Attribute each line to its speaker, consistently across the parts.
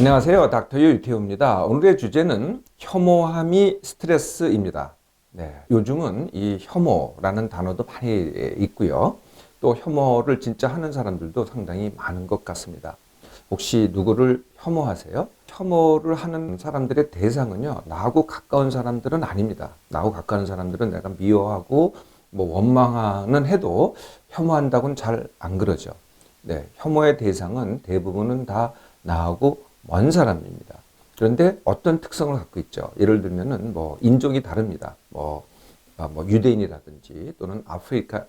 Speaker 1: 안녕하세요. 닥터 유태우입니다. 오늘의 주제는 혐오함이 스트레스입니다. 네, 요즘은 이 혐오라는 단어도 많이 있고요. 또 혐오를 진짜 하는 사람들도 상당히 많은 것 같습니다. 혹시 누구를 혐오하세요? 혐오를 하는 사람들의 대상은요, 나하고 가까운 사람들은 아닙니다. 나하고 가까운 사람들은 내가 미워하고 원망하는 해도 혐오한다고는 잘 안 그러죠. 네, 혐오의 대상은 대부분은 다 나하고 먼 사람입니다. 그런데 어떤 특성을 갖고 있죠. 예를 들면은 인종이 다릅니다. 유대인이라든지 또는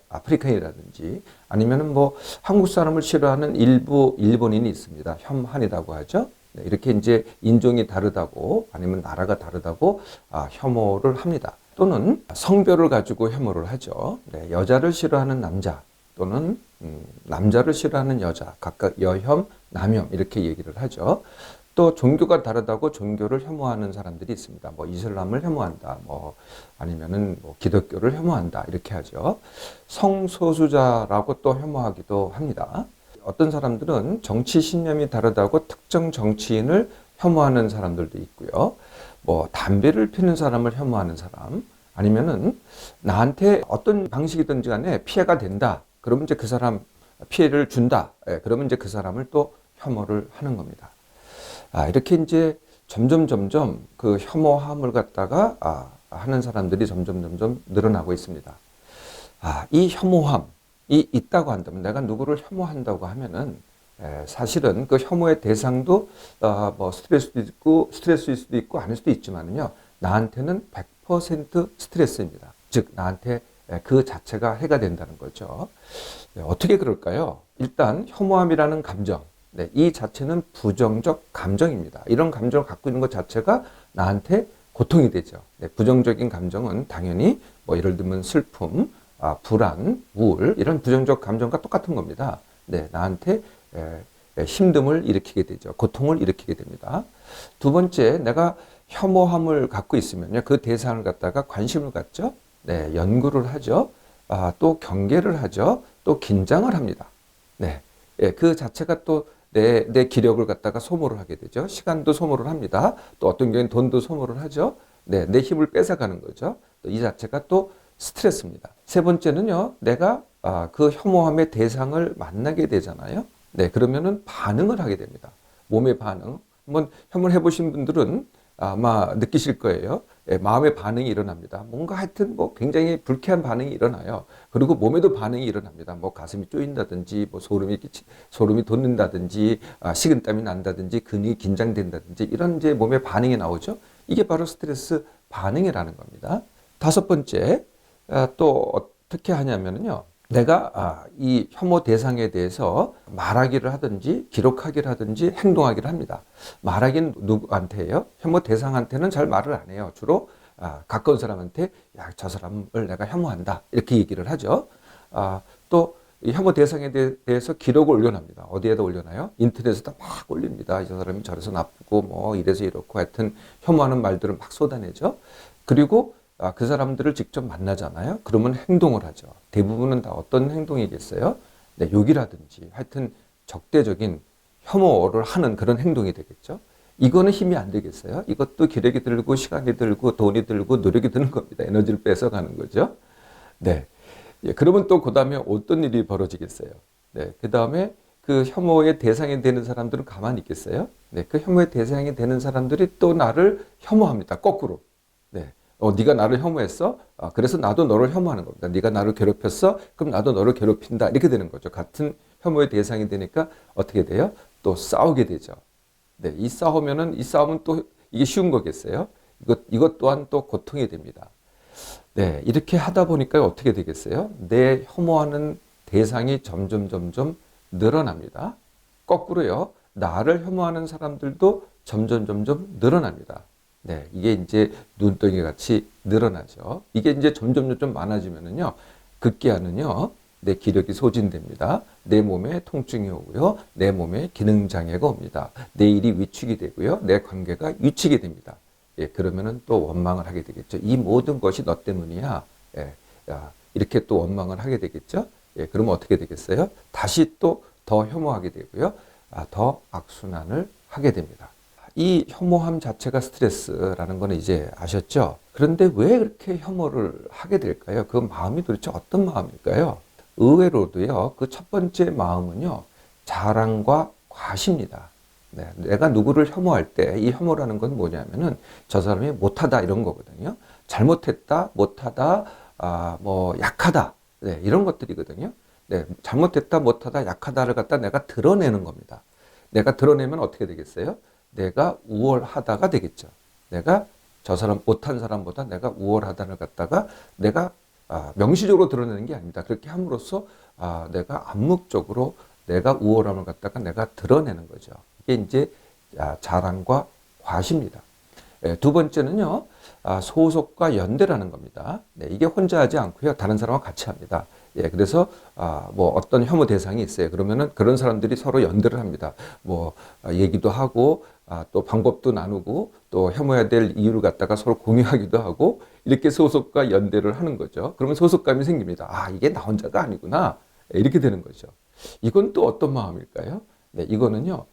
Speaker 1: 아프리카인이라든지 아니면은 한국 사람을 싫어하는 일부 일본인이 있습니다. 혐한이라고 하죠. 네, 이렇게 이제 인종이 다르다고 아니면 나라가 다르다고 혐오를 합니다. 또는 성별을 가지고 혐오를 하죠. 네, 여자를 싫어하는 남자 또는 남자를 싫어하는 여자, 각각 여혐, 남혐 이렇게 얘기를 하죠. 또 종교가 다르다고 종교를 혐오하는 사람들이 있습니다. 이슬람을 혐오한다, 아니면은 기독교를 혐오한다 이렇게 하죠. 성소수자라고 또 혐오하기도 합니다. 어떤 사람들은 정치 신념이 다르다고 특정 정치인을 혐오하는 사람들도 있고요. 담배를 피는 사람을 혐오하는 사람, 아니면은 나한테 어떤 방식이든지 간에 피해가 된다. 그러면 이제 그 사람 피해를 준다. 그러면 이제 그 사람을 또 혐오를 하는 겁니다. 이렇게 이제 점점 그 혐오함을 갖다가 하는 사람들이 점점 늘어나고 있습니다. 이 혐오함이 있다고 한다면 내가 누구를 혐오한다고 하면은 사실은 그 혐오의 대상도 스트레스일 수도 있고 아닐 수도 있지만은요. 나한테는 100% 스트레스입니다. 즉 나한테 그 자체가 해가 된다는 거죠. 어떻게 그럴까요? 일단 혐오함이라는 감정, 이 자체는 부정적 감정입니다. 이런 감정을 갖고 있는 것 자체가 나한테 고통이 되죠. 부정적인 감정은 당연히 예를 들면 슬픔, 불안, 우울 이런 부정적 감정과 똑같은 겁니다. 나한테 힘듦을 일으키게 되죠. 고통을 일으키게 됩니다. 두 번째, 내가 혐오함을 갖고 있으면요, 그 대상을 갖다가 관심을 갖죠. 연구를 하죠. 또 경계를 하죠. 또 긴장을 합니다. 그 자체가 또 내 기력을 갖다가 소모를 하게 되죠. 시간도 소모를 합니다. 또 어떤 경우에는 돈도 소모를 하죠. 내 힘을 뺏어가는 거죠. 이 자체가 또 스트레스입니다. 세 번째는요, 내가 그 혐오함의 대상을 만나게 되잖아요. 그러면은 반응을 하게 됩니다. 몸의 반응. 한번 혐오를 해보신 분들은 아마 느끼실 거예요. 마음의 반응이 일어납니다. 뭔가 하여튼 굉장히 불쾌한 반응이 일어나요. 그리고 몸에도 반응이 일어납니다. 가슴이 쪼인다든지, 소름이 돋는다든지, 식은땀이 난다든지, 근육이 긴장된다든지, 이런 이제 몸의 반응이 나오죠. 이게 바로 스트레스 반응이라는 겁니다. 다섯 번째, 또 어떻게 하냐면요. 내가 이 혐오 대상에 대해서 말하기를 하든지 기록하기를 하든지 행동하기를 합니다. 말하기는 누구한테예요? 혐오 대상한테는 잘 말을 안 해요. 주로 가까운 사람한테 저 사람을 내가 혐오한다 이렇게 얘기를 하죠. 또 이 혐오 대상에 대해서 기록을 올려놔니다. 어디에다 올려놔요? 인터넷에다 막 올립니다. 저 사람이 저래서 나쁘고 이래서 이렇고 하여튼 혐오하는 말들을 막 쏟아내죠. 그리고 그 사람들을 직접 만나잖아요. 그러면 행동을 하죠. 대부분은 다 어떤 행동이겠어요? 욕이라든지 하여튼 적대적인 혐오를 하는 그런 행동이 되겠죠. 이거는 힘이 안 되겠어요? 이것도 기력이 들고 시간이 들고 돈이 들고 노력이 드는 겁니다. 에너지를 뺏어가는 거죠. 그러면 또 그 다음에 어떤 일이 벌어지겠어요? 그 다음에 그 혐오의 대상이 되는 사람들은 가만히 있겠어요? 그 혐오의 대상이 되는 사람들이 또 나를 혐오합니다. 거꾸로. 네가 나를 혐오했어? 그래서 나도 너를 혐오하는 겁니다. 네가 나를 괴롭혔어? 그럼 나도 너를 괴롭힌다. 이렇게 되는 거죠. 같은 혐오의 대상이 되니까 어떻게 돼요? 또 싸우게 되죠. 이 싸움은 또 이게 쉬운 거겠어요? 이것 또한 또 고통이 됩니다. 이렇게 하다 보니까 어떻게 되겠어요? 내 혐오하는 대상이 점점 늘어납니다. 거꾸로요. 나를 혐오하는 사람들도 점점 늘어납니다. 이게 이제 눈덩이 같이 늘어나죠. 이게 이제 점점 많아지면은요, 급기야는요, 내 기력이 소진됩니다. 내 몸에 통증이 오고요, 내 몸에 기능장애가 옵니다. 내 일이 위축이 되고요, 내 관계가 위축이 됩니다. 그러면은 또 원망을 하게 되겠죠. 이 모든 것이 너 때문이야. 이렇게 또 원망을 하게 되겠죠. 그러면 어떻게 되겠어요? 다시 또 더 혐오하게 되고요, 더 악순환을 하게 됩니다. 이 혐오함 자체가 스트레스라는 거는 이제 아셨죠? 그런데 왜 그렇게 혐오를 하게 될까요? 그 마음이 도대체 어떤 마음일까요? 의외로도요, 그 첫 번째 마음은요, 자랑과 과시입니다. 네, 내가 누구를 혐오할 때 이 혐오라는 건 뭐냐면은 저 사람이 못하다 이런 거거든요. 잘못했다, 못하다, 뭐 약하다, 네, 이런 것들이거든요. 네, 잘못했다, 못하다, 약하다를 갖다 내가 드러내는 겁니다. 내가 드러내면 어떻게 되겠어요? 내가 우월하다가 되겠죠. 내가 저 사람 못한 사람보다 내가 우월하다를 갖다가 내가 명시적으로 드러내는 게 아닙니다. 그렇게 함으로써 내가 암묵적으로 내가 우월함을 갖다가 내가 드러내는 거죠. 이게 이제 자랑과 과시입니다. 두 번째는요, 소속과 연대라는 겁니다. 네, 이게 혼자 하지 않고요, 다른 사람과 같이 합니다. 예, 그래서 뭐 어떤 혐오 대상이 있어요. 그러면은 그런 사람들이 서로 연대를 합니다. 뭐 얘기도 하고 또 방법도 나누고 또 혐오해야 될 이유를 갖다가 서로 공유하기도 하고 이렇게 소속과 연대를 하는 거죠. 그러면 소속감이 생깁니다. 이게 나 혼자가 아니구나. 이렇게 되는 거죠. 이건 또 어떤 마음일까요? 네, 이거는요,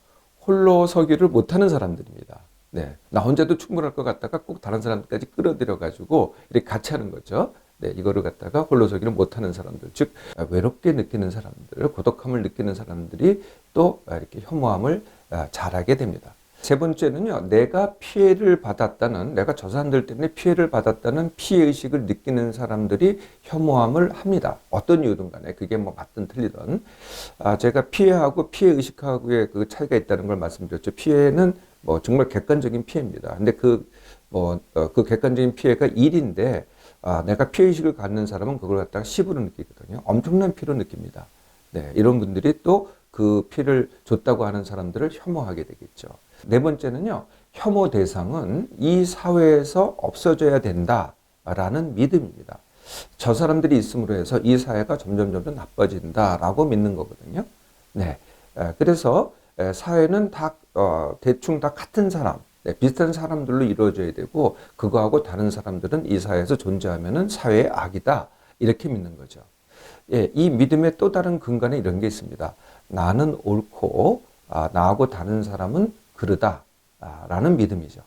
Speaker 1: 홀로 서기를 못하는 사람들입니다. 네, 나 혼자도 충분할 것 같다가 꼭 다른 사람들까지 끌어들여 가지고 이렇게 같이 하는 거죠. 네, 이거를 갖다가 홀로 서기를 못하는 사람들, 즉 외롭게 느끼는 사람들, 고독함을 느끼는 사람들이 또 이렇게 혐오함을 잘하게 됩니다. 세 번째는요, 내가 피해를 받았다는, 내가 저 사람들 때문에 피해를 받았다는 피해의식을 느끼는 사람들이 혐오함을 합니다. 어떤 이유든 간에, 그게 뭐 맞든 틀리든. 제가 피해하고 피해의식하고의 그 차이가 있다는 걸 말씀드렸죠. 피해는 뭐 정말 객관적인 피해입니다. 근데 그 객관적인 피해가 1인데, 내가 피해의식을 갖는 사람은 그걸 갖다가 10으로 느끼거든요. 엄청난 피해로 느낍니다. 네, 이런 분들이 또 그 피해를 줬다고 하는 사람들을 혐오하게 되겠죠. 네 번째는요, 혐오 대상은 이 사회에서 없어져야 된다라는 믿음입니다. 저 사람들이 있음으로 해서 이 사회가 점점 나빠진다라고 믿는 거거든요. 네, 그래서 사회는 다 대충 다 같은 사람, 네, 비슷한 사람들로 이루어져야 되고 그거하고 다른 사람들은 이 사회에서 존재하면은 사회의 악이다 이렇게 믿는 거죠. 예, 이 믿음의 또 다른 근간에 이런 게 있습니다. 나는 옳고 나하고 다른 사람은 그르다 라는 믿음이죠.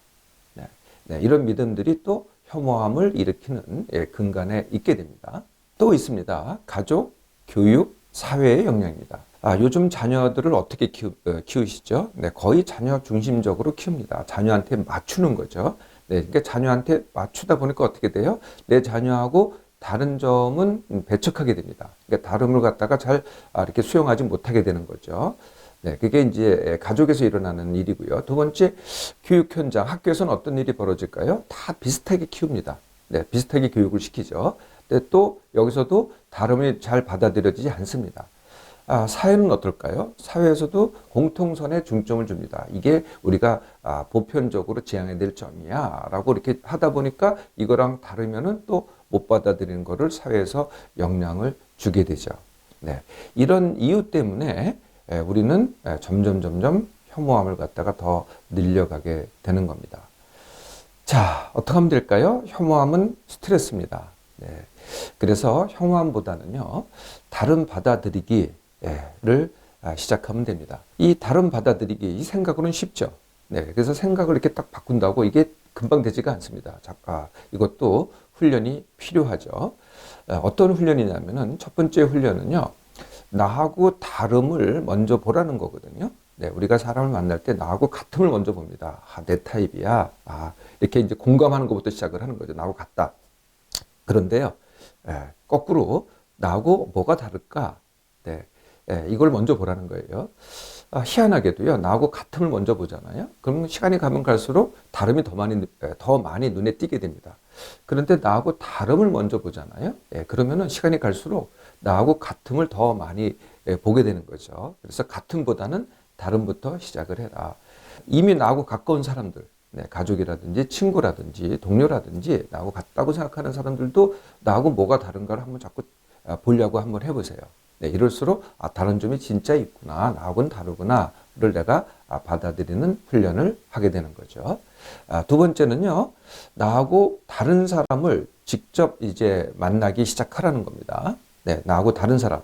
Speaker 1: 네, 네, 이런 믿음들이 또 혐오함을 일으키는 근간에 있게 됩니다. 또 있습니다. 가족, 교육, 사회의 영향입니다. 요즘 자녀들을 어떻게 키우시죠? 네, 거의 자녀 중심적으로 키웁니다. 자녀한테 맞추는 거죠. 네, 그러니까 자녀한테 맞추다 보니까 어떻게 돼요? 내 자녀하고 다른 점은 배척하게 됩니다. 그러니까 다름을 갖다가 잘 이렇게 수용하지 못하게 되는 거죠. 네, 그게 이제 가족에서 일어나는 일이고요. 두 번째, 교육 현장, 학교에서는 어떤 일이 벌어질까요? 다 비슷하게 키웁니다. 네, 비슷하게 교육을 시키죠. 근데 또 여기서도 다름이 잘 받아들여지지 않습니다. 사회는 어떨까요? 사회에서도 공통선에 중점을 줍니다. 이게 우리가 보편적으로 지향해야 될 점이야 라고 이렇게 하다 보니까 이거랑 다르면은 또 못 받아들이는 거를 사회에서 영향을 주게 되죠. 네, 이런 이유 때문에 우리는 점점 혐오함을 갖다가 더 늘려가게 되는 겁니다. 자, 어떻게 하면 될까요? 혐오함은 스트레스입니다. 네, 그래서 혐오함보다는요, 다른 받아들이기를 시작하면 됩니다. 이 다른 받아들이기, 이 생각으로는 쉽죠. 네, 그래서 생각을 이렇게 딱 바꾼다고 이게 금방 되지가 않습니다. 이것도 훈련이 필요하죠. 어떤 훈련이냐면은 첫 번째 훈련은요, 나하고 다름을 먼저 보라는 거거든요. 네, 우리가 사람을 만날 때 나하고 같음을 먼저 봅니다. 내 타입이야. 이렇게 이제 공감하는 것부터 시작을 하는 거죠. 나하고 같다. 그런데요, 거꾸로 나하고 뭐가 다를까? 네, 이걸 먼저 보라는 거예요. 희한하게도요, 나하고 같음을 먼저 보잖아요. 그러면 시간이 가면 갈수록 다름이 더 많이 눈에 띄게 됩니다. 그런데 나하고 다름을 먼저 보잖아요. 그러면은 시간이 갈수록 나하고 같음을 더 많이 보게 되는 거죠. 그래서 같음보다는 다름부터 시작을 해라. 이미 나하고 가까운 사람들, 가족이라든지 친구라든지 동료라든지 나하고 같다고 생각하는 사람들도 나하고 뭐가 다른가를 한번 자꾸 보려고 한번 해보세요. 이럴수록 다른 점이 진짜 있구나, 나하고는 다르구나를 내가 받아들이는 훈련을 하게 되는 거죠. 두 번째는요, 나하고 다른 사람을 직접 이제 만나기 시작하라는 겁니다. 네, 나하고 다른 사람.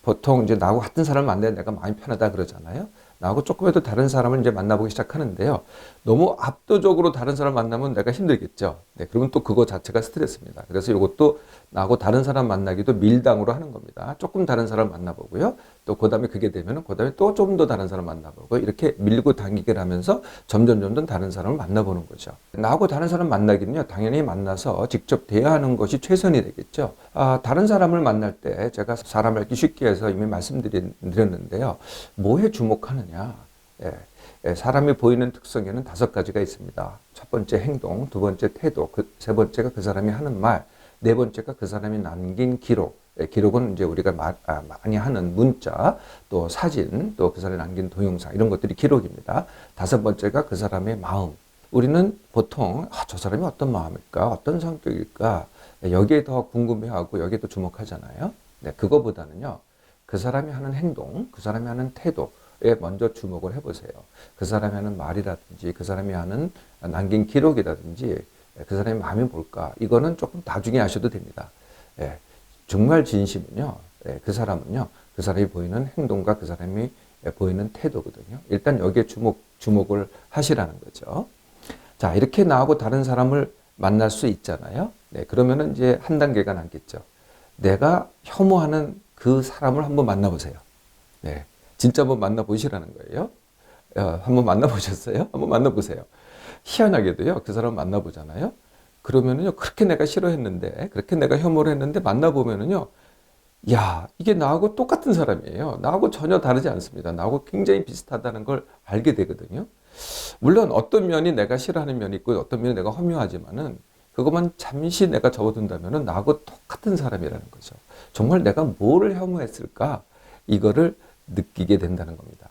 Speaker 1: 보통 이제 나하고 같은 사람을 만나야 내가 마음이 편하다 그러잖아요. 나하고 조금이라도 다른 사람을 이제 만나보기 시작하는데요. 너무 압도적으로 다른 사람 만나면 내가 힘들겠죠. 네, 그러면 또 그거 자체가 스트레스입니다. 그래서 이것도 나하고 다른 사람 만나기도 밀당으로 하는 겁니다. 조금 다른 사람 만나보고요. 또 그다음에 그게 되면은 그다음에 또 좀 더 다른 사람 만나보고 이렇게 밀고 당기기를 하면서 점점 다른 사람을 만나보는 거죠. 나하고 다른 사람 만나기는요, 당연히 만나서 직접 대화하는 것이 최선이 되겠죠. 다른 사람을 만날 때 제가 사람을 알기 쉽게 해서 이미 말씀드렸는데요. 뭐에 주목하느냐? 사람이 보이는 특성에는 5가지가 있습니다. 첫 번째 행동, 두 번째 태도, 세 번째가 그 사람이 하는 말, 네 번째가 그 사람이 남긴 기록. 기록은 이제 우리가 많이 하는 문자, 또 사진, 또 그 사람이 남긴 동영상, 이런 것들이 기록입니다. 5번째가 그 사람의 마음. 우리는 보통 저 사람이 어떤 마음일까, 어떤 성격일까, 여기에 더 궁금해하고 여기에 더 주목하잖아요. 네, 그거보다는요, 그 사람이 하는 행동, 그 사람이 하는 태도에 먼저 주목을 해보세요. 그 사람이 하는 말이라든지, 그 사람이 하는 남긴 기록이라든지, 그 사람의 마음이 뭘까, 이거는 조금 나중에 하셔도 됩니다. 정말 진심은요, 그 사람은요, 그 사람이 보이는 행동과 그 사람이 보이는 태도거든요. 일단 여기에 주목을 하시라는 거죠. 자, 이렇게 나하고 다른 사람을 만날 수 있잖아요. 네, 그러면은 이제 한 단계가 남겠죠. 내가 혐오하는 그 사람을 한번 만나보세요. 네, 진짜 한번 만나보시라는 거예요. 한번 만나보셨어요? 한번 만나보세요. 희한하게도요, 그 사람 만나보잖아요. 그러면은요, 그렇게 내가 싫어했는데, 그렇게 내가 혐오를 했는데 만나보면은요, 야, 이게 나하고 똑같은 사람이에요. 나하고 전혀 다르지 않습니다. 나하고 굉장히 비슷하다는 걸 알게 되거든요. 물론 어떤 면이 내가 싫어하는 면이 있고 어떤 면이 내가 혐오하지만은 그것만 잠시 내가 접어둔다면은 나하고 똑같은 사람이라는 거죠. 정말 내가 뭐를 혐오했을까? 이거를 느끼게 된다는 겁니다.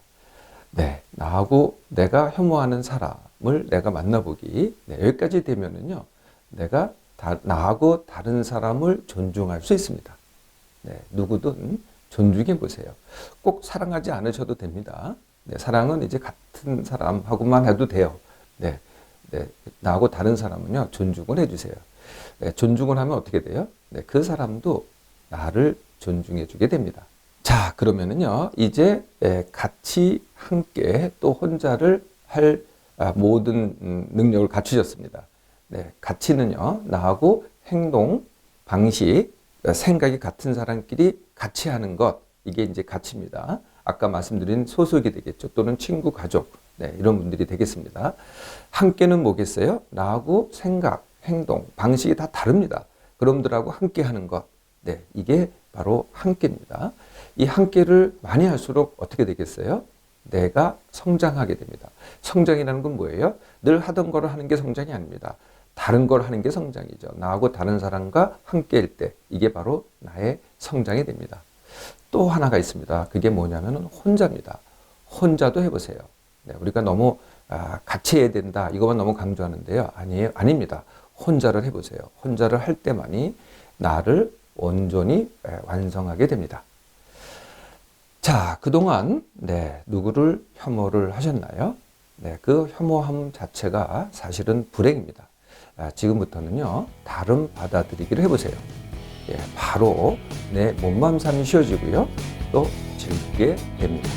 Speaker 1: 네, 나하고 내가 혐오하는 사람을 내가 만나보기. 네, 여기까지 되면은요, 내가 나하고 다른 사람을 존중할 수 있습니다. 네, 누구든 존중해 보세요. 꼭 사랑하지 않으셔도 됩니다. 네, 사랑은 이제 같은 사람하고만 해도 돼요. 네, 나하고 다른 사람은요, 존중을 해주세요. 네, 존중을 하면 어떻게 돼요? 네, 그 사람도 나를 존중해 주게 됩니다. 자, 그러면은요, 이제 같이 함께 또 혼자를 할 모든 능력을 갖추셨습니다. 네, 가치는요, 나하고 행동, 방식, 생각이 같은 사람끼리 같이 하는 것, 이게 이제 가치입니다. 아까 말씀드린 소속이 되겠죠. 또는 친구, 가족, 네, 이런 분들이 되겠습니다. 함께는 뭐겠어요? 나하고 생각, 행동, 방식이 다 다릅니다. 그럼들하고 함께 하는 것, 네, 이게 바로 함께입니다. 이 함께를 많이 할수록 어떻게 되겠어요? 내가 성장하게 됩니다. 성장이라는 건 뭐예요? 늘 하던 거를 하는 게 성장이 아닙니다. 다른 걸 하는 게 성장이죠. 나하고 다른 사람과 함께일 때 이게 바로 나의 성장이 됩니다. 또 하나가 있습니다. 그게 뭐냐면 혼자입니다. 혼자도 해보세요. 네, 우리가 너무 같이 해야 된다, 이것만 너무 강조하는데요. 아닙니다. 혼자를 해보세요. 혼자를 할 때만이 나를 온전히 완성하게 됩니다. 자, 그동안 누구를 혐오를 하셨나요? 네, 그 혐오함 자체가 사실은 불행입니다. 지금부터는요, 다름 받아들이기를 해보세요. 바로 내 몸, 마음, 삶이 쉬워지고요, 또 즐기게 됩니다.